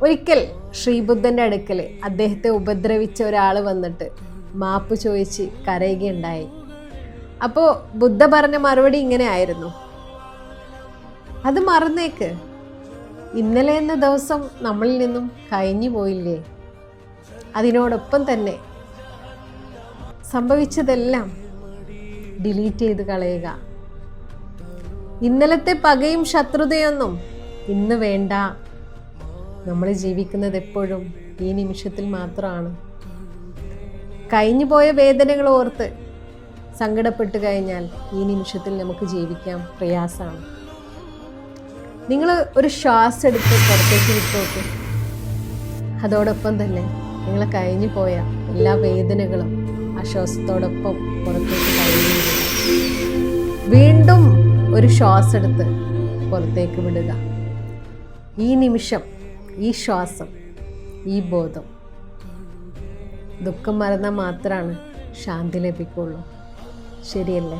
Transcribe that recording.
ഒരിക്കൽ ശ്രീബുദ്ധൻ്റെ അടുക്കൽ അദ്ദേഹത്തെ ഉപദ്രവിച്ച ഒരാൾ വന്നിട്ട് മാപ്പ് ചോദിച്ച് കരയുകയുണ്ടായി. അപ്പോൾ ബുദ്ധ പറഞ്ഞ മറുപടി ഇങ്ങനെ ആയിരുന്നു: അത് മറന്നേക്ക്, ഇന്നലെ എന്ന ദിവസം നമ്മളിൽ നിന്നും കഴിഞ്ഞു പോയില്ലേ. അതിനോടൊപ്പം തന്നെ സംഭവിച്ചതെല്ലാം ഡിലീറ്റ് ചെയ്ത് കളയുക. ഇന്നലത്തെ പകയും ശത്രുതയൊന്നും ഇന്ന് വേണ്ട. നമ്മൾ ജീവിക്കുന്നത് എപ്പോഴും ഈ നിമിഷത്തിൽ മാത്രമാണ്. കഴിഞ്ഞു പോയ വേദനകൾ ഓർത്ത് സങ്കടപ്പെട്ട് കഴിഞ്ഞാൽ ഈ നിമിഷത്തിൽ നമുക്ക് ജീവിക്കാൻ പ്രയാസമാണ്. നിങ്ങൾ ഒരു ശ്വാസം എടുത്ത് പുറത്തേക്ക് വിട്ടോക്ക്. അതോടൊപ്പം തന്നെ നിങ്ങൾ കഴിഞ്ഞു പോയ എല്ലാ വേദനകളും ആ ശ്വാസത്തോടൊപ്പം പുറത്തേക്ക് കഴിഞ്ഞു വിടുക. വീണ്ടും ഒരു ശ്വാസം എടുത്ത് പുറത്തേക്ക് വിടുക. ഈ നിമിഷം, ഈ ശ്വാസം, ഈ ബോധം, ദുഃഖം മറന്നാൽ മാത്രമാണ് ശാന്തി ലഭിക്കുള്ളൂ. ശരിയല്ലേ?